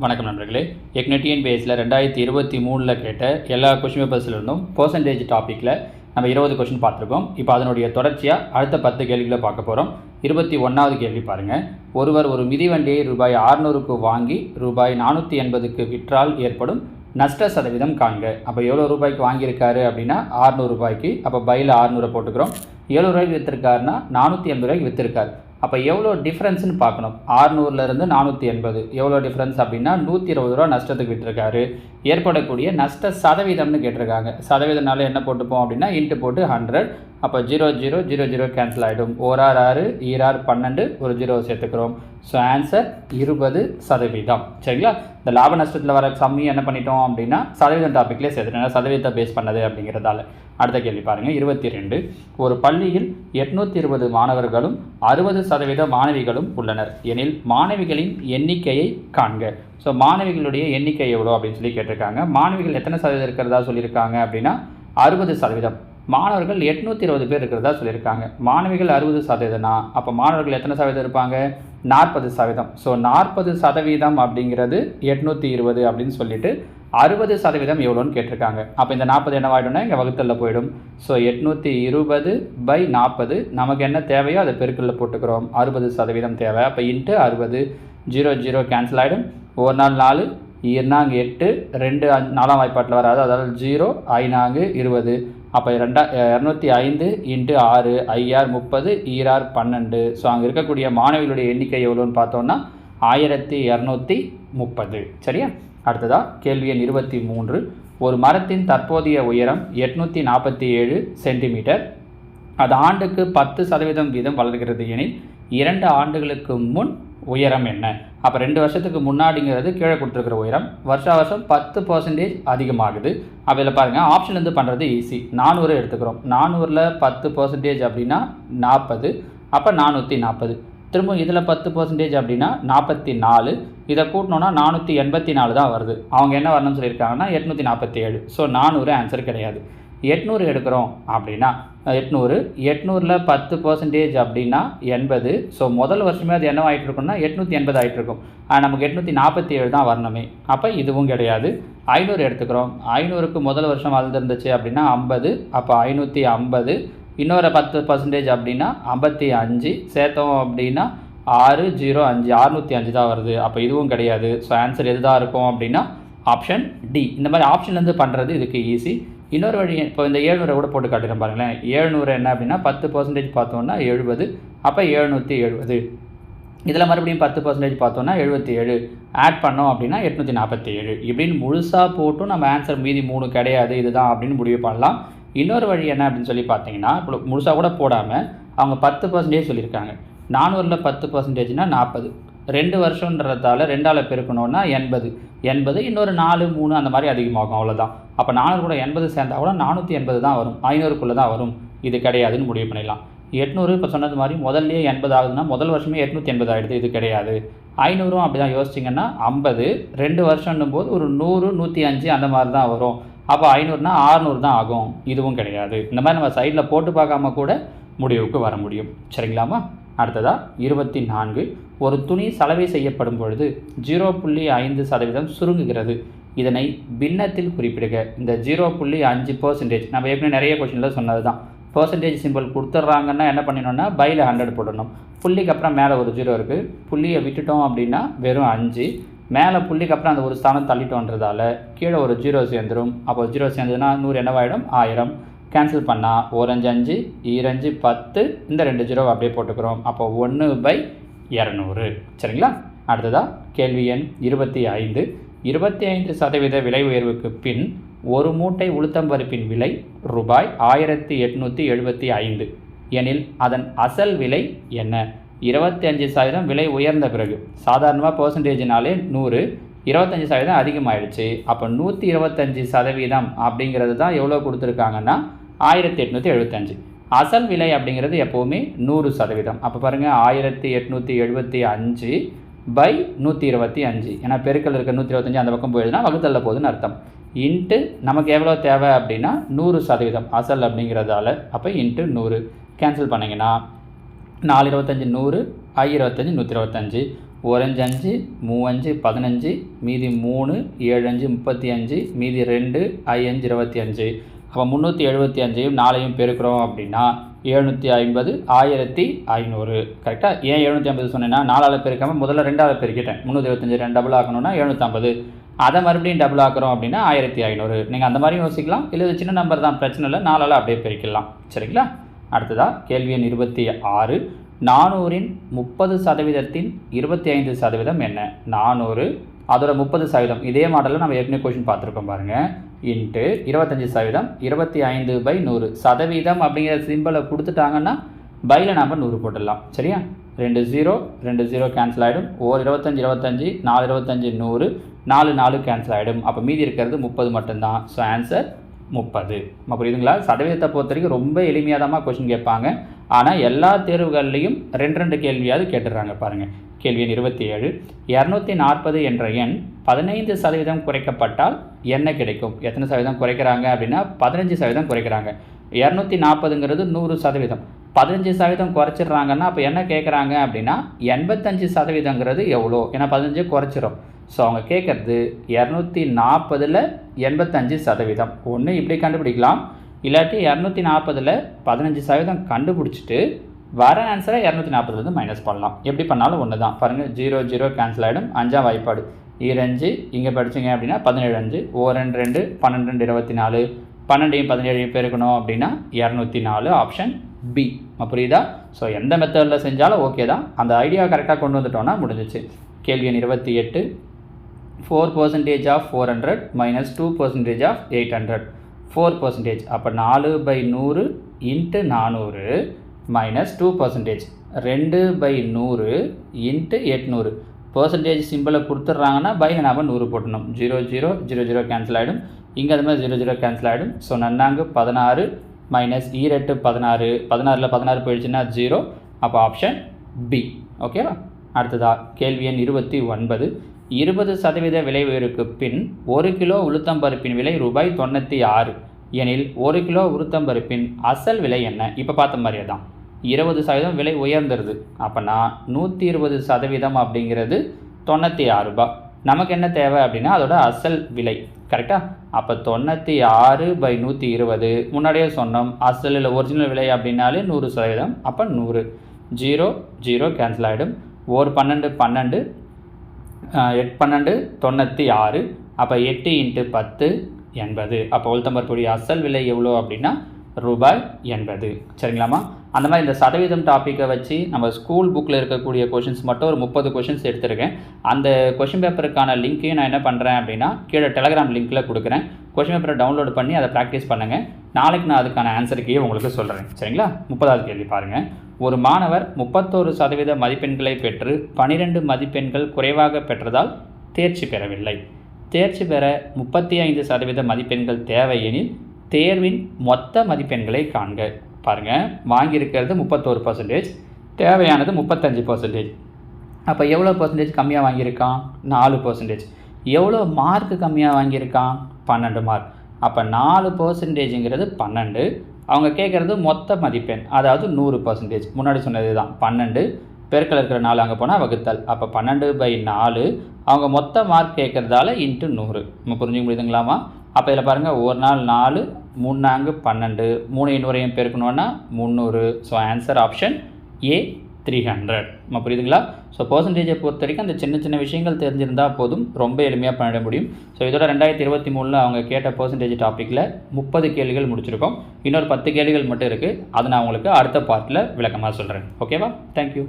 வணக்கம் நண்பர்களே. எக்னெட்டியன் பேஸில் 2023 கேட்ட எல்லா கொஷின் பேப்பர்ஸ்லேருந்தும் பர்சன்டேஜ் டாப்பிக்கில் நம்ம 20 கொஷின் பார்த்துருக்கோம். இப்போ அதனுடைய தொடர்ச்சியாக அடுத்த 10 கேள்விகளை பார்க்க போகிறோம். 21வது கேள்வி பாருங்கள். ஒருவர் ஒரு மிதிவண்டியை ரூபாய் 600க்கு வாங்கி ரூபாய் 480க்கு விற்றால் ஏற்படும் நஷ்ட சதவீதம் காண்க. அப்போ எவ்வளோ ரூபாய்க்கு வாங்கியிருக்காரு அப்படின்னா 600 ரூபாய்க்கு. அப்போ பையில் 600 போட்டுக்கிறோம். 7 ரூபாய்க்கு விற்றுருக்காருன்னா 480 ரூபாய்க்கு விற்றுருக்காரு. அப்போ எவ்வளோ டிஃப்ரென்ஸ்னு பார்க்கணும். 600லேருந்து 480 எவ்வளோ டிஃப்ரென்ஸ் அப்படின்னா 120 ரூபா நஷ்டத்துக்கு விட்டுருக்காரு. ஏற்படக்கூடிய நஷ்ட சதவீதம்னு கேட்டிருக்காங்க. சதவீதனால என்ன போட்டுப்போம் அப்படின்னா இன்ட்டு போட்டு 100. அப்போ 0 0 0 0 கேன்சல் ஆகிடும். 1 6 2 12 ஒரு 0 சேர்த்துக்கிறோம். So answer 20%. சரிங்களா? இந்த லாப நஷ்டத்தில் வர சம்மியை என்ன பண்ணிட்டோம் அப்படின்னா சதவீதம் டாப்பிக்லேயே சேர்த்துட்டோம். சதவீதத்தை பேஸ் பண்ணது அப்படிங்கிறதால. அடுத்த கேள்வி பாருங்கள். 22. ஒரு பள்ளியில் 820 மாணவர்களும் 60% மாணவிகளும் உள்ளனர் எனில் மாணவிகளின் எண்ணிக்கையை காண்க. ஸோ மாணவிகளுடைய எண்ணிக்கை எவ்வளோ அப்படின்னு சொல்லி கேட்டிருக்காங்க. மாணவிகள் எத்தனை சதவீதம் இருக்கிறதா சொல்லியிருக்காங்க அப்படின்னா 60%. மாணவர்கள் 820 பேர் இருக்கிறதா சொல்லியிருக்காங்க. மாணவிகள் 60%னா அப்போ மாணவர்கள் எத்தனை சதவீதம் இருப்பாங்க? 40%. ஸோ 40% அப்படிங்கிறது 820 அப்படின்னு சொல்லிட்டு 60% எவ்வளோன்னு கேட்டிருக்காங்க. அப்போ இந்த 40 என்னவாயிடும்னா இங்கே வகுத்தலில் போயிடும். ஸோ 820/40 நமக்கு என்ன தேவையோ அதை பெருக்கலில் போட்டுக்கிறோம். 60% தேவை. அப்போ இன்ட்டு 60 0 0 கேன்சல் ஆகிடும். 1 4 4 2 8 2 4ஆம் வாய்ப்பாட்டில் வராது. அதாவது 0 5 20. அப்போ 205 இன்ட்டு 6 5 30 2 12. ஸோ அங்கே இருக்கக்கூடிய மாணவிகளுடைய எண்ணிக்கை எவ்வளோன்னு பார்த்தோன்னா 1230. சரியா? அடுத்ததா கேள்வி எண் 23. ஒரு மரத்தின் தற்போதைய உயரம் 847 சென்டிமீட்டர். அது ஆண்டுக்கு 10% வீதம் வளர்கிறது எனில் 2 ஆண்டுகளுக்கு முன் உயரம் என்ன? அப்போ 2 வருஷத்துக்கு முன்னாடிங்கிறது கீழே கொடுத்துருக்கிற உயரம். வருஷம் 10% அதிகமாகுது. அப்போ இதில் பாருங்கள், ஆப்ஷன்லேருந்து பண்ணுறது ஈஸி. 400 எடுத்துக்கிறோம். 400ல் 10% அப்படின்னா 40. அப்போ 440. திரும்ப இதில் 10% அப்படின்னா 44. இதை கூட்டினோன்னா 484 தான் வருது. அவங்க என்ன வரணும்னு சொல்லியிருக்காங்கன்னா 847. ஸோ 400 ஆன்சர் கிடையாது. 800 எடுக்கிறோம் அப்படின்னா 800ல் 10% அப்படின்னா 80. ஸோ முதல் வருஷமே அது என்ன ஆகிட்டு இருக்கும்னா 880 ஆகிட்டு இருக்கும். நமக்கு 847 தான் வரணுமே. அப்போ இதுவும் கிடையாது. 500 எடுத்துக்கிறோம். 500க்கு முதல் வருஷம் வளர்ந்துருந்துச்சு அப்படின்னா 50. அப்போ 550. இன்னொரு 10% அப்படின்னா 55 சேர்த்தோம் அப்படின்னா 605 605 தான் வருது. அப்போ இதுவும் கிடையாது. ஸோ ஆன்சர் எது தான் இருக்கும் அப்படின்னா ஆப்ஷன் டி. இந்த மாதிரி ஆப்ஷன்லேருந்து பண்ணுறது இதுக்கு ஈஸி. இன்னொரு வழி, இப்போ இந்த 700 கூட போட்டு காட்டுறேன் பாருங்களேன். 700 என்ன அப்படின்னா 10% பார்த்தோன்னா 70. அப்போ 770. இதில் மறுபடியும் 10% பார்த்தோன்னா 77. ஆட் பண்ணோம் அப்படின்னா 847. இப்படின்னு முழுசாக போட்டும் நம்ம ஆன்சர் மீதி 3 கிடையாது இதுதான் அப்படின்னு முடிவு பண்ணலாம். இன்னொரு வழி என்ன அப்படின்னு சொல்லி பார்த்தீங்கன்னா, இப்போ முழுசாக கூட போடாமல் அவங்க 10% சொல்லியிருக்காங்க. 400ல் 10%னா 40. 2 வருஷன்றதால 2ஆல் பெருக்கணும்னா 80. இன்னொரு 4 3 அந்த மாதிரி அதிகமாகும். அவ்வளோதான். அப்போ 400 கூட 80 சேர்ந்தா கூட 480 தான் வரும். 500க்குள்ளே தான் வரும். இது கிடையாதுன்னு முடிவு பண்ணிடலாம். 800 இப்போ சொன்னது மாதிரி முதல்லையே 80 ஆகுதுன்னா முதல் வருஷமே 880 ஆகிடுது. இது கிடையாது. 500ம் அப்படி தான் யோசிச்சிங்கன்னா 50. 2 வருஷன்னும் போது ஒரு 100 105 அந்த மாதிரி தான் வரும். அப்போ 500னா 600 தான் ஆகும். இதுவும் கிடையாது. இந்த மாதிரி நம்ம சைடில் போட்டு பார்க்காம கூட முடிவுக்கு வர முடியும். சரிங்களாமா? அடுத்ததாக 24. ஒரு துணி சலவை செய்யப்படும் பொழுது 0.5% சுருங்குகிறது. இதனை பின்னத்தில் குறிப்பிடுக. இந்த 0.5% நம்ம ஏற்கனவே நிறைய கொஷினில் சொன்னது தான். பர்சன்டேஜ் சிம்பிள் கொடுத்துட்றாங்கன்னா என்ன பண்ணிடணும்னா பையில் 100 போடணும். புள்ளிக்கு அப்புறம் மேலே ஒரு 0 இருக்குது. புள்ளியை விட்டுட்டோம் அப்படின்னா வெறும் 5. மேலே புள்ளிக்கு அப்புறம் அந்த ஒரு ஸ்தானம் தள்ளிட்டோன்றதால கீழே ஒரு 0 சேர்ந்துடும். அப்போ 0 சேர்ந்ததுன்னா 100 என்னவாயிடும்? 1000. கேன்சல் பண்ணால் 1 5 5 2 5 10. இந்த 2 0 அப்படியே போட்டுக்கிறோம். அப்போ 1/200. சரிங்களா? அடுத்ததாக கேள்வி எண் 25. 25% விலை உயர்வுக்கு பின் ஒரு மூட்டை உளுத்தம்பருப்பின் விலை ரூபாய் 1875 எனில் அதன் அசல் விலை என்ன? 25% விலை உயர்ந்த பிறகு சாதாரணமாக பர்சன்டேஜ்னாலே 100. 25% அதிகமாகிடுச்சு. அப்போ 125% அப்படிங்கிறது தான் எவ்வளோ கொடுத்துருக்காங்கன்னா 1875. அசல் விலை அப்படிங்கிறது எப்போவுமே 100%. அப்போ பாருங்கள் 1875/125. ஏன்னா பெருக்கல் இருக்க 125 அந்த பக்கம் போயிடுதுன்னா வகுத்தலில் போகுதுன்னு அர்த்தம். இன்ட்டு நமக்கு எவ்வளோ தேவை அப்படின்னா 100% அசல் அப்படிங்கிறதால. அப்போ இன்ட்டு 100 கேன்சல் பண்ணிங்கன்னா 4 25 100 I 25 125. ஓரஞ்சு 5, 3 5 15, மீதி 3 7 5 35, மீதி 2 5 25. அப்போ 375ஐயும் 4ஐயும் பெருக்கிறோம் அப்படின்னா 750 1500. கரெக்டாக? ஏன் 750 சொன்னேன்னா 4ஆல் பெருக்காமல் முதல்ல 2ஆல் பெருக்கிட்டேன். 325 2 டபுள் ஆக்கணும்னா 750. அதை மறுபடியும் டபுள் ஆக்குறோம் அப்படின்னா 1500. நீங்கள் அந்த மாதிரியும் யோசிக்கலாம், இல்லை இது சின்ன நம்பர் தான், பிரச்சனை இல்லை, 4ஆல் அப்படியே பெருக்கிடலாம். சரிங்களா? அடுத்ததாக கேள்வி எண் 26. 400இன் 30% 25% என்ன? 400 அதோட 30%, இதே மாடலில் நம்ம ஏற்கனவே கொஷின் பார்த்துருக்கோம் பாருங்கள். இன்ட்டு 25%, 25/100. சதவீதம் அப்படிங்கிற சிம்பிளை கொடுத்துட்டாங்கன்னா பையில் நாம் 100 போட்டுடலாம். சரியா? 2 0 கேன்சல் ஆகிடும். 25 25, 4 25 100, 4 கேன்சல் ஆகிடும். அப்போ மீதி இருக்கிறது 30 மட்டும்தான். So answer 30. நம்ம புரியுதுங்களா? சதவீதத்தை பொறுத்த வரைக்கும் ரொம்ப எளிமையாக தான் கொஷின் கேட்பாங்க. ஆனால் எல்லா தேர்வுகள்லையும் 2 கேள்வியாவது கேட்டுடுறாங்க பாருங்கள். கேள்வி எண் 27. 240 என்ற எண் 15% குறைக்கப்பட்டால் என்ன கிடைக்கும்? எத்தனை சதவீதம் குறைக்கிறாங்க அப்படின்னா 15% குறைக்கிறாங்க. 240ங்கிறது 100%. 15% குறைச்சிட்றாங்கன்னா அப்போ என்ன கேட்குறாங்க அப்படின்னா 85%ங்கிறது எவ்வளோ? ஏன்னா 15 குறைச்சிரும். ஸோ அவங்க கேட்குறது 240ல் 85%. ஒன்று இப்படி கண்டுபிடிக்கலாம், இல்லாட்டி 240ல் 15% கண்டுபிடிச்சிட்டு வர ஆன்சரை 240லேருந்து மைனஸ் பண்ணலாம். எப்படி பண்ணாலும் ஒன்று தான். பாருங்கள், 0 0 கேன்சல் ஆகிடும். 5ஆம் வாய்ப்பாடு 25 இங்கே படிச்சிங்க அப்படின்னா 17 5, 2 2 12 24, 12ஐயும் 17ஐயும் பெருக்கணும் அப்படின்னா 204. Option B. புரியுதா? ஸோ எந்த மெத்தடில் செஞ்சாலும் ஓகே தான். அந்த ஐடியா கரெக்டாக கொண்டு வந்துட்டோன்னா முடிஞ்சிச்சு. கேள்வி எண் 28. 4% ஆஃப் 400 மைனஸ் 2% ஆஃப் 800. 4%. அப்போ 4/100 இன்ட்டு 400 மைனஸ் 2%. 2/100 இன்ட்டு 800. பர்சன்டேஜ் சிம்பிளை கொடுத்துட்றாங்கன்னா பையில் நாம் 100 போட்டணும். 0 0 0 0 கேன்சல் ஆகிடும். இங்கே அது மாதிரி 0 0 கேன்சல் ஆகிடும். So நன்னாங்கு 16 minus 2 16. 16ல் 16 போயிடுச்சுன்னா 0. அப்போ ஆப்ஷன் பி. ஓகேவா? அடுத்ததாக கேள்வி எண் 29. 20% விலை உயர்வுக்கு பின் 1 கிலோ உளுத்தம்பருப்பின் விலை ரூபாய் 96 எனில் 1 கிலோ உளுத்தம்பருப்பின் அசல் விலை என்ன? இப்போ பார்த்த மாதிரியே தான். 20% விலை உயர்ந்துருது. அப்போனா 120% அப்படிங்கிறது 96 ரூபாய். நமக்கு என்ன தேவை அப்படின்னா அதோட அசல் விலை. கரெக்டாக? அப்போ 96/120. முன்னாடியே சொன்னோம், அசலில் ஒரிஜினல் விலை அப்படின்னாலே 100%. அப்போ 100. 0 0 கேன்சல் ஆகிடும். 12 12, 8 12 96. அப்போ 8 இன்ட்டு 10 80. அப்போ உளுத்தம்பருப்புடைய அசல் விலை எவ்வளோ அப்படின்னா ரூபாய் 80. சரிங்களாமா? அந்த மாதிரி இந்த சதவீதம் டாப்பிக்கை வச்சு நம்ம ஸ்கூல் புக்கில் இருக்கக்கூடிய கொஷின்ஸ் மட்டும் ஒரு 30 கொஷின்ஸ் எடுத்திருக்கேன். அந்த கொஷின் பேப்பருக்கான லிங்க்கையும் நான் என்ன பண்ணுறேன் அப்படின்னா கீழே டெலகிராம் லிங்க்கில் கொடுக்குறேன். கொஷின் பேப்பரை டவுன்லோட் பண்ணி அதை ப்ராக்டிஸ் பண்ணுங்கள். நாளைக்கு நான் அதுக்கான ஆன்சருக்கே உங்களுக்கு சொல்கிறேன். சரிங்களா? 30வது கேள்வி பாருங்கள். ஒரு மாணவர் 31% மதிப்பெண்களை பெற்று 12 மதிப்பெண்கள் குறைவாக பெற்றதால் தேர்ச்சி பெறவில்லை. தேர்ச்சி பெற 35% மதிப்பெண்கள் தேவை எனில் தேர்வின் மொத்த மதிப்பெண்களை காண்க. பாருங்கள், வாங்கியிருக்கிறது 31%, தேவையானது 35%. அப்போ எவ்வளோ பர்சன்டேஜ் கம்மியாக வாங்கியிருக்கான்? 4%. எவ்வளோ மார்க் கம்மியாக வாங்கியிருக்கான்? 12 மார்க். அப்போ 4%ங்கிறது 12. அவங்க கேட்குறது மொத்த மதிப்பெண், அதாவது 100%. முன்னாடி சொன்னது தான். 12 பெருக்கல் இருக்கிற 4 அங்கே போனால் வகுத்தல். அப்போ 12/4. அவங்க மொத்த மார்க் கேட்குறதால இன்ட்டு 100. நம்ம புரிஞ்சுக்க முடியுதுங்களாமா? அப்போ இதில் பாருங்கள், ஒரு நாள் 4, 3 4 12, 3 100 பெருக்கணுன்னா 300. So answer option A 300. நம்ம புரியுதுங்களா? ஸோ பர்சன்டேஜை பொறுத்த வரைக்கும் அந்த சின்ன சின்ன விஷயங்கள் தெரிஞ்சிருந்தால் போதும், ரொம்ப எளிமையாக பண்ணிட முடியும். ஸோ இதோட 2023 அவங்க கேட்ட பர்சன்டேஜ் டாப்பிக்கில் 30 கேள்விகள் முடிச்சிருக்கோம். இன்னொரு 10 கேள்விகள் மட்டும் இருக்குது. அதை நான் உங்களுக்கு அடுத்த பார்ட்டில் விளக்கமாக சொல்கிறேன். ஓகேவா? தேங்க்யூ.